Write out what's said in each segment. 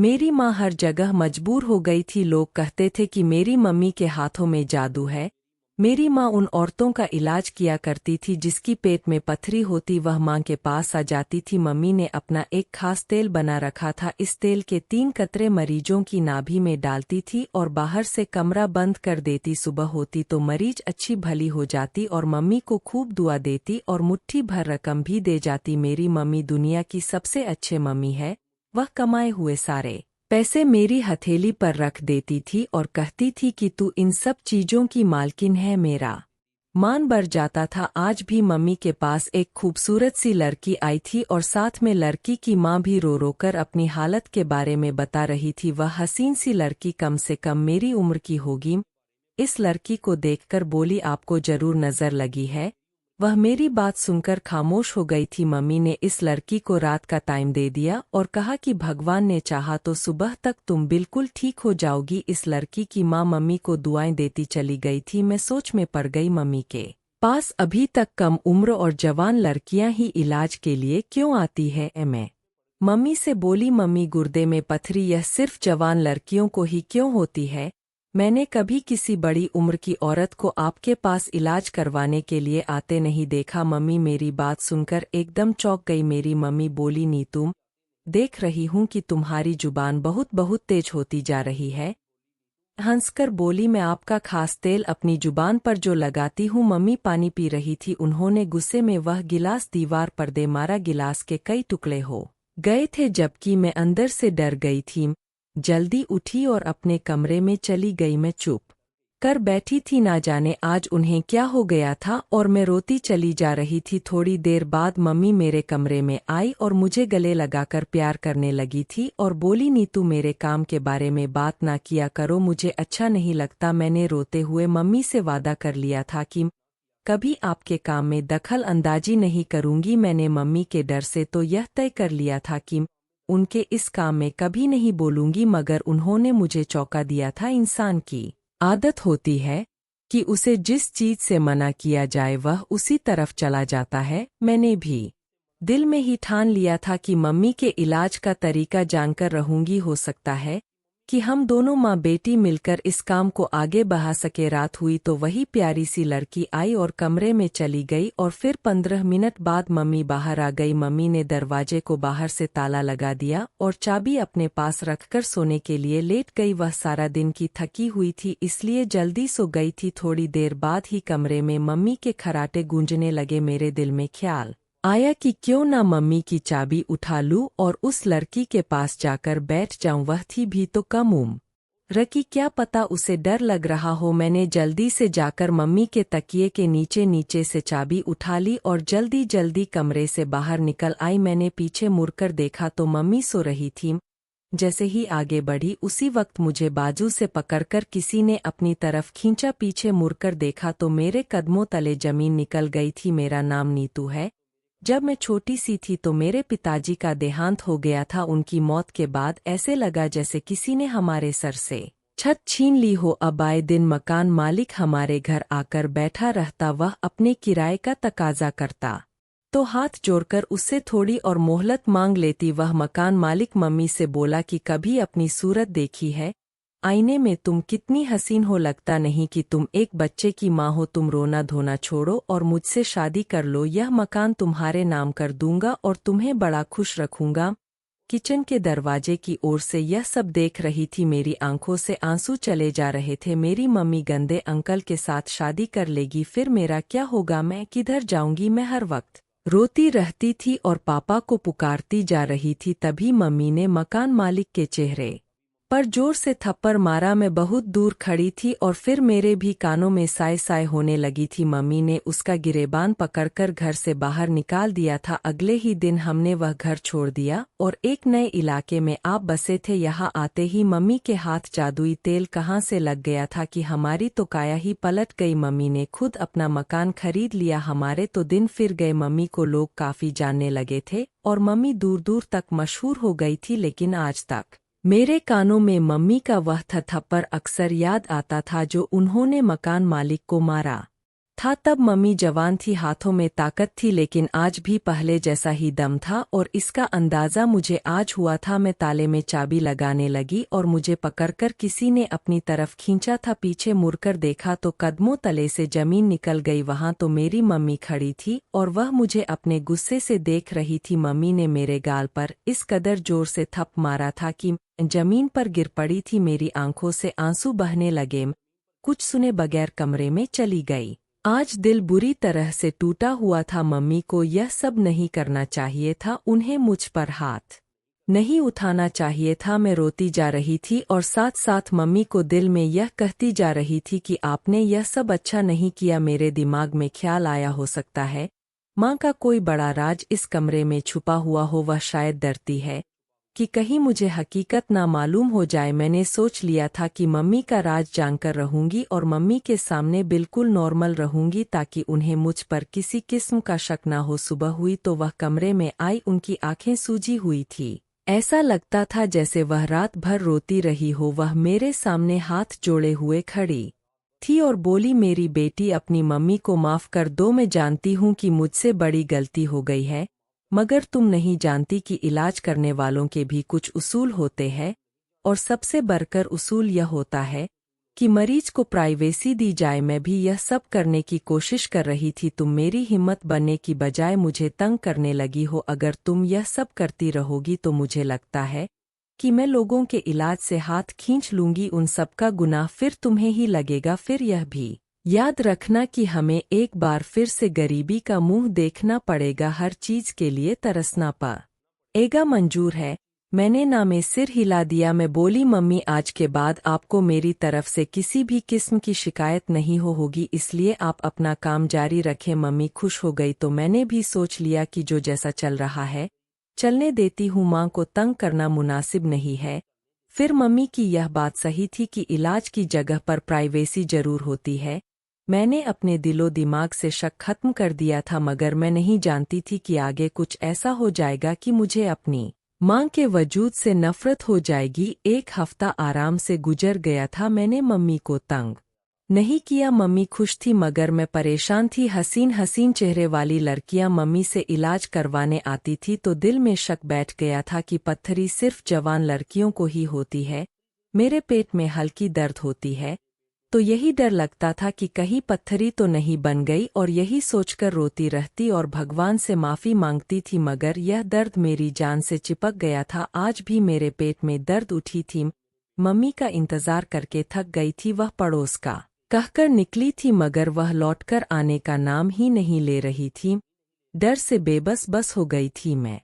मेरी माँ हर जगह मजबूर हो गई थी। लोग कहते थे कि मेरी मम्मी के हाथों में जादू है। मेरी माँ उन औरतों का इलाज किया करती थी जिसकी पेट में पत्थरी होती, वह माँ के पास आ जाती थी। मम्मी ने अपना एक खास तेल बना रखा था। इस तेल के 3 कतरे मरीजों की नाभि में डालती थी और बाहर से कमरा बंद कर देती। सुबह होती तो मरीज अच्छी भली हो जाती और मम्मी को खूब दुआ देती और मुट्ठी भर रकम भी दे जाती। मेरी मम्मी दुनिया की सबसे अच्छे मम्मी है। वह कमाए हुए सारे पैसे मेरी हथेली पर रख देती थी और कहती थी कि तू इन सब चीजों की मालकिन है। मेरा मान बढ़ जाता था। आज भी मम्मी के पास एक खूबसूरत सी लड़की आई थी और साथ में लड़की की माँ भी रो रो कर अपनी हालत के बारे में बता रही थी। वह हसीन सी लड़की कम से कम मेरी उम्र की होगी। इस लड़की को देखकर बोली, आपको जरूर नजर लगी है। वह मेरी बात सुनकर खामोश हो गई थी। मम्मी ने इस लड़की को रात का टाइम दे दिया और कहा कि भगवान ने चाहा तो सुबह तक तुम बिल्कुल ठीक हो जाओगी। इस लड़की की माँ मम्मी को दुआएं देती चली गई थी। मैं सोच में पड़ गई, मम्मी के पास अभी तक कम उम्र और जवान लड़कियां ही इलाज के लिए क्यों आती है। मैं मम्मी से बोली, मम्मी गुर्दे में पथरी यह सिर्फ जवान लड़कियों को ही क्यों होती है? मैंने कभी किसी बड़ी उम्र की औरत को आपके पास इलाज करवाने के लिए आते नहीं देखा। मम्मी मेरी बात सुनकर एकदम चौंक गई। मेरी मम्मी बोली, नी तुम देख रही हूँ कि तुम्हारी जुबान बहुत बहुत तेज होती जा रही है। हंसकर बोली, मैं आपका खास तेल अपनी जुबान पर जो लगाती हूँ। मम्मी पानी पी रही थी। उन्होंने गुस्से में वह गिलास दीवार पर दे मारा। गिलास के कई टुकड़े हो गए थे जबकि मैं अंदर से डर गई थी। जल्दी उठी और अपने कमरे में चली गई। मैं चुप कर बैठी थी, ना जाने आज उन्हें क्या हो गया था और मैं रोती चली जा रही थी। थोड़ी देर बाद मम्मी मेरे कमरे में आई और मुझे गले लगाकर प्यार करने लगी थी और बोली, नीतू मेरे काम के बारे में बात ना किया करो, मुझे अच्छा नहीं लगता। मैंने रोते हुए मम्मी से वादा कर लिया था कि कभी आपके काम में दखल अंदाजी नहीं करूंगी। मैंने मम्मी के डर से तो यह तय कर लिया था कि उनके इस काम में कभी नहीं बोलूंगी, मगर उन्होंने मुझे चौंका दिया था। इंसान की आदत होती है कि उसे जिस चीज से मना किया जाए वह उसी तरफ चला जाता है। मैंने भी दिल में ही ठान लिया था कि मम्मी के इलाज का तरीका जानकर रहूंगी। हो सकता है कि हम दोनों माँ बेटी मिलकर इस काम को आगे बढ़ा सके। रात हुई तो वही प्यारी सी लड़की आई और कमरे में चली गई और फिर 15 मिनट बाद मम्मी बाहर आ गई। मम्मी ने दरवाजे को बाहर से ताला लगा दिया और चाबी अपने पास रखकर सोने के लिए लेट गई। वह सारा दिन की थकी हुई थी इसलिए जल्दी सो गई थी। थोड़ी देर बाद ही कमरे में मम्मी के खर्राटे गूंजने लगे। मेरे दिल में ख्याल आया कि क्यों ना मम्मी की चाबी उठा लूं और उस लड़की के पास जाकर बैठ जाऊं। वह थी भी तो कम उम्र की, क्या पता उसे डर लग रहा हो। मैंने जल्दी से जाकर मम्मी के तकिए के नीचे नीचे से चाबी उठा ली और जल्दी जल्दी कमरे से बाहर निकल आई। मैंने पीछे मुड़कर देखा तो मम्मी सो रही थी। जैसे ही आगे बढ़ी उसी वक्त मुझे बाजू से पकड़कर किसी ने अपनी तरफ खींचा। पीछे मुड़कर देखा तो मेरे कदमों तले जमीन निकल गई थी। मेरा नाम नीतू है। जब मैं छोटी सी थी तो मेरे पिताजी का देहांत हो गया था। उनकी मौत के बाद ऐसे लगा जैसे किसी ने हमारे सर से छत छीन ली हो। अब आए दिन मकान मालिक हमारे घर आकर बैठा रहता। वह अपने किराए का तकाजा करता तो हाथ जोड़कर उससे थोड़ी और मोहलत मांग लेती। वह मकान मालिक मम्मी से बोला कि कभी अपनी सूरत देखी है आईने में? तुम कितनी हसीन हो, लगता नहीं कि तुम एक बच्चे की माँ हो। तुम रोना धोना छोड़ो और मुझसे शादी कर लो। यह मकान तुम्हारे नाम कर दूंगा और तुम्हें बड़ा खुश रखूंगा। किचन के दरवाजे की ओर से यह सब देख रही थी। मेरी आंखों से आंसू चले जा रहे थे। मेरी मम्मी गंदे अंकल के साथ शादी कर लेगी, फिर मेरा क्या होगा? मैं किधर जाऊंगी? मैं हर वक्त रोती रहती थी और पापा को पुकारती जा रही थी। तभी मम्मी ने मकान मालिक के चेहरे पर जोर से थप्पड़ मारा। मैं बहुत दूर खड़ी थी और फिर मेरे भी कानों में साए साए होने लगी थी। मम्मी ने उसका गिरेबान पकड़कर घर से बाहर निकाल दिया था। अगले ही दिन हमने वह घर छोड़ दिया और एक नए इलाके में आप बसे थे। यहाँ आते ही मम्मी के हाथ जादुई तेल कहाँ से लग गया था कि हमारी तो काया ही पलट गई। मम्मी ने खुद अपना मकान खरीद लिया। हमारे तो दिन फिर गए। मम्मी को लोग काफी जानने लगे थे और मम्मी दूर दूर तक मशहूर हो गई थी। लेकिन आज तक मेरे कानों में मम्मी का वह थप्पड़ अक्सर याद आता था जो उन्होंने मकान मालिक को मारा था। तब मम्मी जवान थी, हाथों में ताकत थी, लेकिन आज भी पहले जैसा ही दम था और इसका अंदाज़ा मुझे आज हुआ था। मैं ताले में चाबी लगाने लगी और मुझे पकड़कर किसी ने अपनी तरफ खींचा था। पीछे मुड़कर देखा तो कदमों तले से जमीन निकल गई। वहां तो मेरी मम्मी खड़ी थी और वह मुझे अपने गुस्से से देख रही थी। मम्मी ने मेरे गाल पर इस कदर जोर से थप मारा था कि जमीन पर गिर पड़ी थी। मेरी आंखों से आंसू बहने लगे। कुछ सुने बगैर कमरे में चली गई। आज दिल बुरी तरह से टूटा हुआ था। मम्मी को यह सब नहीं करना चाहिए था, उन्हें मुझ पर हाथ नहीं उठाना चाहिए था। मैं रोती जा रही थी और साथ साथ मम्मी को दिल में यह कहती जा रही थी कि आपने यह सब अच्छा नहीं किया। मेरे दिमाग में ख्याल आया, हो सकता है माँ का कोई बड़ा राज इस कमरे में छुपा हुआ हो। वह शायद डरती है कि कहीं मुझे हकीकत ना मालूम हो जाए। मैंने सोच लिया था कि मम्मी का राज जानकर रहूंगी और मम्मी के सामने बिल्कुल नॉर्मल रहूंगी ताकि उन्हें मुझ पर किसी किस्म का शक ना हो। सुबह हुई तो वह कमरे में आई। उनकी आंखें सूजी हुई थी, ऐसा लगता था जैसे वह रात भर रोती रही हो। वह मेरे सामने हाथ जोड़े हुए खड़ी थी और बोली, मेरी बेटी, अपनी मम्मी को माफ़ कर दो। मैं जानती हूँ कि मुझसे बड़ी गलती हो गई है, मगर तुम नहीं जानती कि इलाज करने वालों के भी कुछ उसूल होते हैं और सबसे बढ़कर उसूल यह होता है कि मरीज को प्राइवेसी दी जाए। मैं भी यह सब करने की कोशिश कर रही थी। तुम मेरी हिम्मत बनने की बजाय मुझे तंग करने लगी हो। अगर तुम यह सब करती रहोगी तो मुझे लगता है कि मैं लोगों के इलाज से हाथ खींच लूंगी। उन सब का गुनाह फिर तुम्हें ही लगेगा। फिर यह भी याद रखना कि हमें एक बार फिर से गरीबी का मुंह देखना पड़ेगा। हर चीज के लिए तरसना पड़ेगा। मंजूर है? मैंने ना में सिर हिला दिया। मैं बोली, मम्मी, आज के बाद आपको मेरी तरफ से किसी भी किस्म की शिकायत नहीं होगी, इसलिए आप अपना काम जारी रखें। मम्मी खुश हो गई तो मैंने भी सोच लिया कि जो जैसा चल रहा है चलने देती हूँ। माँ को तंग करना मुनासिब नहीं है। फिर मम्मी की यह बात सही थी कि इलाज की जगह पर प्राइवेसी जरूर होती है। मैंने अपने दिलो दिमाग से शक खत्म कर दिया था, मगर मैं नहीं जानती थी कि आगे कुछ ऐसा हो जाएगा कि मुझे अपनी माँ के वजूद से नफरत हो जाएगी। एक हफ्ता आराम से गुजर गया था। मैंने मम्मी को तंग नहीं किया। मम्मी खुश थी मगर मैं परेशान थी। हसीन हसीन चेहरे वाली लड़कियां मम्मी से इलाज करवाने आती थी तो दिल में शक बैठ गया था कि पत्थरी सिर्फ जवान लड़कियों को ही होती है। मेरे पेट में हल्की दर्द होती है तो यही डर लगता था कि कहीं पत्थरी तो नहीं बन गई, और यही सोचकर रोती रहती और भगवान से माफ़ी मांगती थी। मगर यह दर्द मेरी जान से चिपक गया था। आज भी मेरे पेट में दर्द उठी थी। मम्मी का इंतज़ार करके थक गई थी। वह पड़ोस का कहकर निकली थी मगर वह लौटकर आने का नाम ही नहीं ले रही थी। डर से बेबस हो गई थी। मैं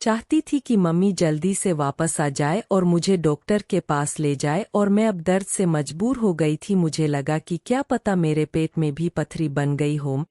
चाहती थी कि मम्मी जल्दी से वापस आ जाए और मुझे डॉक्टर के पास ले जाए, और मैं अब दर्द से मजबूर हो गई थी। मुझे लगा कि क्या पता मेरे पेट में भी पथरी बन गई हो।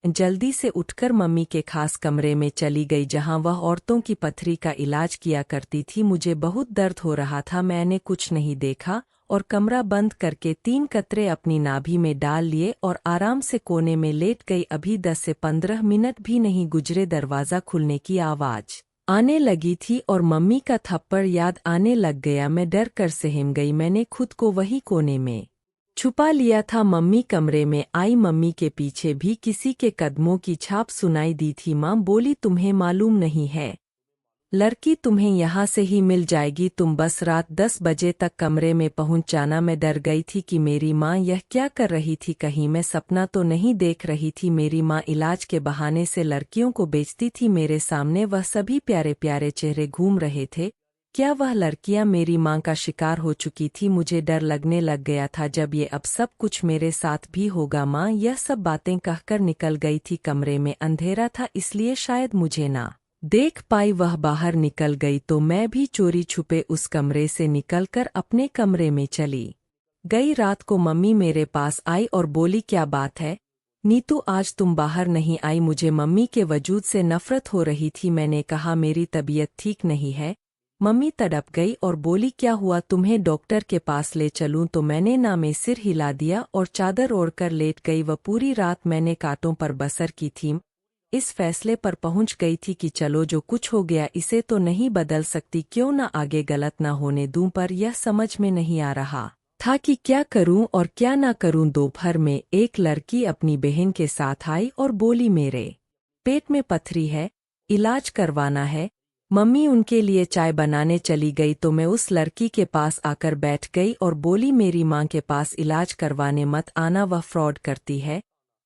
जल्दी से उठकर मम्मी के खास कमरे में चली गई जहां वह औरतों की पथरी का इलाज किया करती थी। मुझे बहुत दर्द हो रहा था। मैंने कुछ नहीं देखा और कमरा बंद करके 3 कतरे अपनी नाभि में डाल लिए और आराम से कोने में लेट गई। अभी 10 से 15 मिनट भी नहीं गुजरे, दरवाज़ा खुलने की आवाज़ आने लगी थी और मम्मी का थप्पड़ याद आने लग गया। मैं डर कर सहम गई। मैंने खुद को वही कोने में छुपा लिया था। मम्मी कमरे में आई। मम्मी के पीछे भी किसी के कदमों की छाप सुनाई दी थी। माँ बोली, तुम्हें मालूम नहीं है, लड़की तुम्हें यहाँ से ही मिल जाएगी, तुम बस रात 10 बजे तक कमरे में पहुँच जाना। मैं डर गई थी कि मेरी माँ यह क्या कर रही थी, कहीं मैं सपना तो नहीं देख रही थी। मेरी माँ इलाज के बहाने से लड़कियों को बेचती थी। मेरे सामने वह सभी प्यारे प्यारे चेहरे घूम रहे थे। क्या वह लड़कियां मेरी माँ का शिकार हो चुकी थी? मुझे डर लगने लग गया था जब ये अब सब कुछ मेरे साथ भी होगा। माँ यह सब बातें कहकर निकल गई थी। कमरे में अंधेरा था इसलिए शायद मुझे ना देख पाई। वह बाहर निकल गई तो मैं भी चोरी छुपे उस कमरे से निकलकर अपने कमरे में चली गई। रात को मम्मी मेरे पास आई और बोली, क्या बात है नीतू, आज तुम बाहर नहीं आई? मुझे मम्मी के वजूद से नफरत हो रही थी। मैंने कहा, मेरी तबीयत ठीक नहीं है। मम्मी तड़प गई और बोली, क्या हुआ, तुम्हें डॉक्टर के पास ले चलूं? तो मैंने ना में सिर हिला दिया और चादर ओढ़कर लेट गई। वह पूरी रात मैंने कांटों पर बसर की थी। इस फैसले पर पहुंच गई थी कि चलो जो कुछ हो गया इसे तो नहीं बदल सकती, क्यों ना आगे गलत ना होने दूं, पर यह समझ में नहीं आ रहा था कि क्या करूं और क्या ना करूं। दोपहर में एक लड़की अपनी बहन के साथ आई और बोली, मेरे पेट में पथरी है, इलाज करवाना है। मम्मी उनके लिए चाय बनाने चली गई तो मैं उस लड़की के पास आकर बैठ गई और बोली, मेरी माँ के पास इलाज करवाने मत आना, वह फ्रॉड करती है।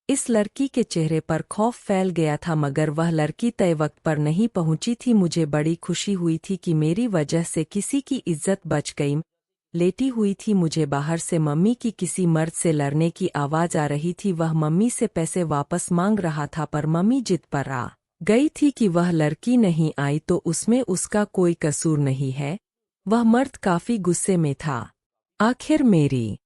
इस लड़की के चेहरे पर खौफ फैल गया था, मगर वह लड़की तय वक्त पर नहीं पहुंची थी। मुझे बड़ी खुशी हुई थी कि मेरी वजह से किसी की इज्जत बच गई। लेटी हुई थी, मुझे बाहर से मम्मी की किसी मर्द से लड़ने की आवाज आ रही थी। वह मम्मी से पैसे वापस मांग रहा था, पर मम्मी जिद पर आ गई थी कि वह लड़की नहीं आई तो उसमें उसका कोई कसूर नहीं है। वह मर्द काफी गुस्से में था। आखिर मेरी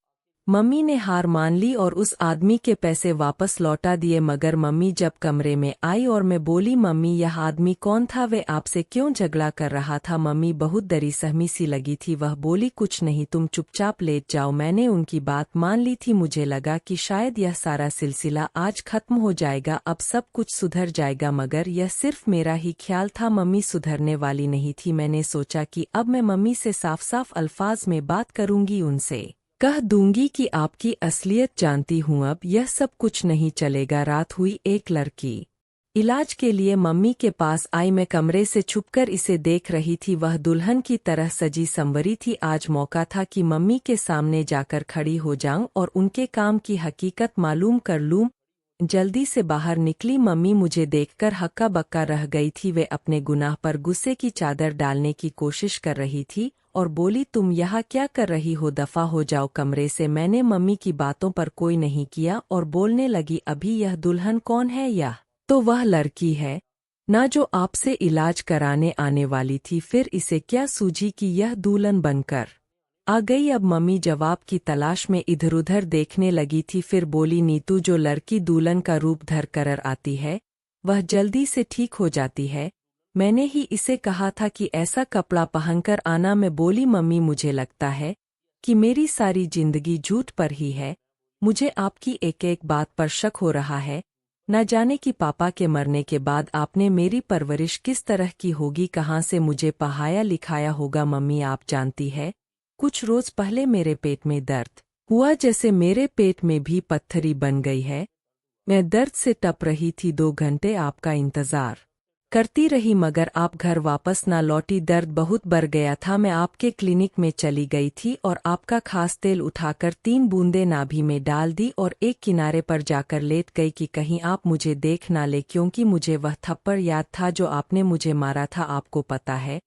मम्मी ने हार मान ली और उस आदमी के पैसे वापस लौटा दिए। मगर मम्मी जब कमरे में आई और मैं बोली, मम्मी यह आदमी कौन था, वे आपसे क्यों झगड़ा कर रहा था? मम्मी बहुत डरी सहमी सी लगी थी। वह बोली, कुछ नहीं, तुम चुपचाप लेट जाओ। मैंने उनकी बात मान ली थी। मुझे लगा कि शायद यह सारा सिलसिला आज खत्म हो जाएगा, अब सब कुछ सुधर जाएगा, मगर यह सिर्फ मेरा ही ख्याल था। मम्मी सुधरने वाली नहीं थी। मैंने सोचा कि अब मैं मम्मी से साफ साफ अल्फाज में बात करूंगी, उनसे कह दूंगी कि आपकी असलियत जानती हूँ, अब यह सब कुछ नहीं चलेगा। रात हुई, एक लड़की इलाज के लिए मम्मी के पास आई। मैं कमरे से छुपकर इसे देख रही थी। वह दुल्हन की तरह सजी संवरी थी। आज मौका था कि मम्मी के सामने जाकर खड़ी हो जाऊं और उनके काम की हकीकत मालूम कर लूं। जल्दी से बाहर निकली। मम्मी मुझे देखकर हक्का बक्का रह गई थी। वे अपने गुनाह पर गुस्से की चादर डालने की कोशिश कर रही थी और बोली, तुम यहाँ क्या कर रही हो, दफा हो जाओ कमरे से। मैंने मम्मी की बातों पर कोई नहीं किया और बोलने लगी, अभी यह दुल्हन कौन है? यह तो वह लड़की है ना जो आपसे इलाज कराने आने वाली थी। फिर इसे क्या सूझी कि यह दुल्हन बनकर आ गई। अब मम्मी जवाब की तलाश में इधर उधर देखने लगी थी। फिर बोली, नीतू, जो लड़की दुल्हन का रूप धर कर आती है वह जल्दी से ठीक हो जाती है। मैंने ही इसे कहा था कि ऐसा कपड़ा पहनकर आना। मैं बोली, मम्मी मुझे लगता है कि मेरी सारी जिंदगी झूठ पर ही है। मुझे आपकी एक एक बात पर शक हो रहा है। न जाने कि पापा के मरने के बाद आपने मेरी परवरिश किस तरह की होगी, कहाँ से मुझे पढ़ाया लिखाया होगा। मम्मी आप जानती है, कुछ रोज पहले मेरे पेट में दर्द हुआ, जैसे मेरे पेट में भी पत्थरी बन गई है। मैं दर्द से टप रही थी। 2 घंटे आपका इंतजार करती रही, मगर आप घर वापस ना लौटी। दर्द बहुत बढ़ गया था। मैं आपके क्लिनिक में चली गई थी और आपका खास तेल उठाकर 3 बूंदें नाभि में डाल दी और एक किनारे पर जाकर लेट गई कि कहीं आप मुझे देख ना ले, क्योंकि मुझे वह थप्पड़ याद था जो आपने मुझे मारा था। आपको पता है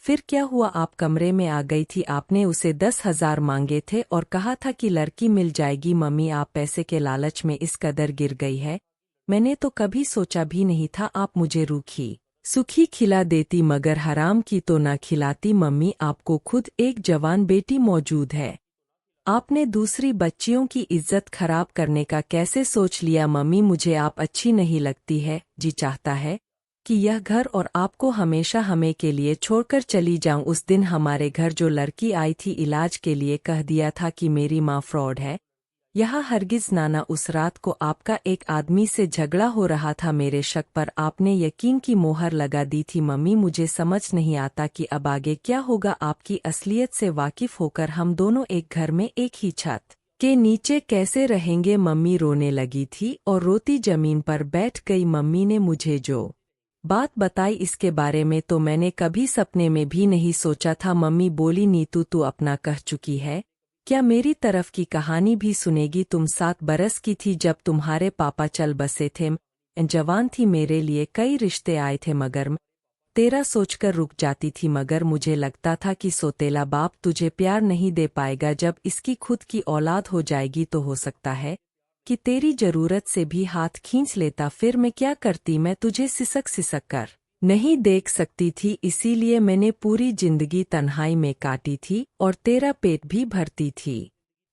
फिर क्या हुआ? आप कमरे में आ गई थी। आपने उसे 10,000 मांगे थे और कहा था कि लड़की मिल जाएगी। मम्मी आप पैसे के लालच में इस कदर गिर गई है। मैंने तो कभी सोचा भी नहीं था आप मुझे रूखी सूखी खिला देती, मगर हराम की तो ना खिलाती। मम्मी आपको खुद एक जवान बेटी मौजूद है, आपने दूसरी बच्चियों की इज्जत खराब करने का कैसे सोच लिया? मम्मी मुझे आप अच्छी नहीं लगती है। जी चाहता है कि यह घर और आपको हमेशा हमें के लिए छोड़कर चली जाऊं। उस दिन हमारे घर जो लड़की आई थी इलाज के लिए, कह दिया था कि मेरी माँ फ्रॉड है। यहाँ हरगिज नाना। उस रात को आपका एक आदमी से झगड़ा हो रहा था। मेरे शक पर आपने यकीन की मोहर लगा दी थी। मम्मी मुझे समझ नहीं आता कि अब आगे क्या होगा। आपकी असलियत से वाकिफ होकर हम दोनों एक घर में एक ही छत के नीचे कैसे रहेंगे? मम्मी रोने लगी थी और रोती जमीन पर बैठ गई। मम्मी ने मुझे जो बात बताई इसके बारे में तो मैंने कभी सपने में भी नहीं सोचा था। मम्मी बोली, नीतू तू अपना कह चुकी है, क्या मेरी तरफ की कहानी भी सुनेगी? तुम 7 बरस की थी जब तुम्हारे पापा चल बसे थे। जवान थी, मेरे लिए कई रिश्ते आए थे, मगर तेरा सोचकर रुक जाती थी। मगर मुझे लगता था कि सोतेला बाप तुझे प्यार नहीं दे पाएगा। जब इसकी खुद की औलाद हो जाएगी तो हो सकता है कि तेरी जरूरत से भी हाथ खींच लेता। फिर मैं क्या करती? मैं तुझे सिसक सिसक कर नहीं देख सकती थी, इसीलिए मैंने पूरी जिंदगी तन्हाई में काटी थी और तेरा पेट भी भरती थी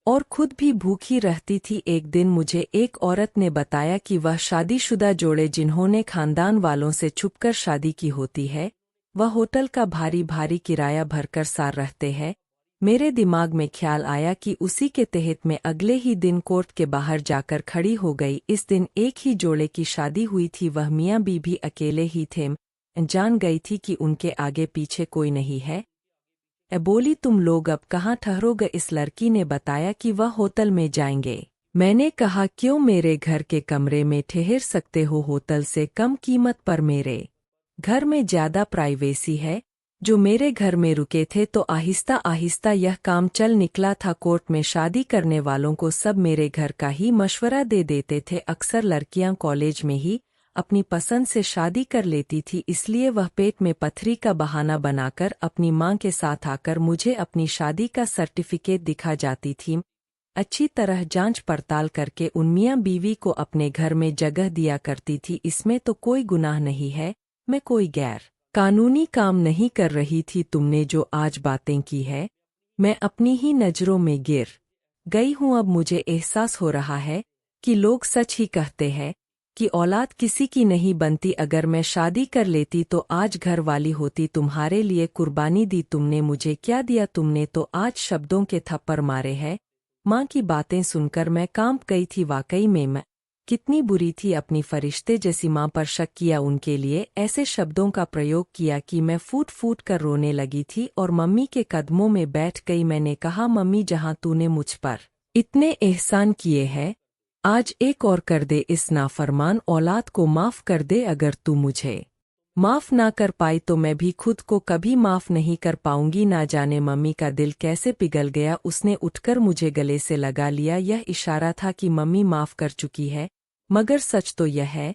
और खुद भी भूखी रहती थी। एक दिन मुझे एक औरत ने बताया कि वह शादीशुदा जोड़े जिन्होंने खानदान वालों से छुपकर शादी की होती है, वह होटल का भारी भारी किराया भरकर सार रहते हैं। मेरे दिमाग में ख्याल आया कि उसी के तहत मैं अगले ही दिन कोर्ट के बाहर जाकर खड़ी हो गई। इस दिन एक ही जोड़े की शादी हुई थी। वह मियाँ बीवी अकेले ही थे। जान गई थी कि उनके आगे पीछे कोई नहीं है। बोली तुम लोग अब कहाँ ठहरोगे। इस लड़की ने बताया कि वह होटल में जाएंगे। मैंने कहा क्यों, मेरे घर के कमरे में ठहर सकते हो, होटल से कम कीमत पर मेरे घर में ज़्यादा प्राइवेसी है। जो मेरे घर में रुके थे तो आहिस्ता आहिस्ता यह काम चल निकला था। कोर्ट में शादी करने वालों को सब मेरे घर का ही मशवरा दे देते थे। अक्सर लड़कियां कॉलेज में ही अपनी पसंद से शादी कर लेती थी, इसलिए वह पेट में पत्थरी का बहाना बनाकर अपनी मां के साथ आकर मुझे अपनी शादी का सर्टिफिकेट दिखा जाती थी। अच्छी तरह जांच पड़ताल करके उन मियां बीवी को अपने घर में जगह दिया करती थी। इसमें तो कोई गुनाह नहीं है, मैं कोई गैर कानूनी काम नहीं कर रही थी। तुमने जो आज बातें की है, मैं अपनी ही नज़रों में गिर गई हूँ। अब मुझे एहसास हो रहा है कि लोग सच ही कहते हैं कि औलाद किसी की नहीं बनती। अगर मैं शादी कर लेती तो आज घर वाली होती, तुम्हारे लिए कुर्बानी दी। तुमने मुझे क्या दिया? तुमने तो आज शब्दों के थप्पड़ मारे हैं। माँ की बातें सुनकर मैं कांप गई थी। वाकई में मैं कितनी बुरी थी। अपनी फरिश्ते जैसी माँ पर शक किया, उनके लिए ऐसे शब्दों का प्रयोग किया कि मैं फूट फूट कर रोने लगी थी और मम्मी के कदमों में बैठ गई। मैंने कहा मम्मी, जहाँ तूने मुझ पर इतने एहसान किए हैं, आज एक और कर दे। इस नाफरमान औलाद को माफ़ कर दे। अगर तू मुझे माफ़ ना कर पाई तो मैं भी खुद को कभी माफ़ नहीं कर पाऊंगी। ना जाने मम्मी का दिल कैसे पिघल गया। उसने उठकर मुझे गले से लगा लिया। यह इशारा था कि मम्मी माफ़ कर चुकी है, मगर सच तो यह है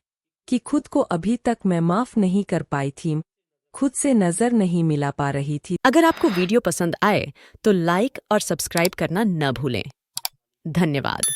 कि खुद को अभी तक मैं माफ़ नहीं कर पाई थी, खुद से नज़र नहीं मिला पा रही थी। अगर आपको वीडियो पसंद आए तो लाइक और सब्सक्राइब करना न भूलें। धन्यवाद।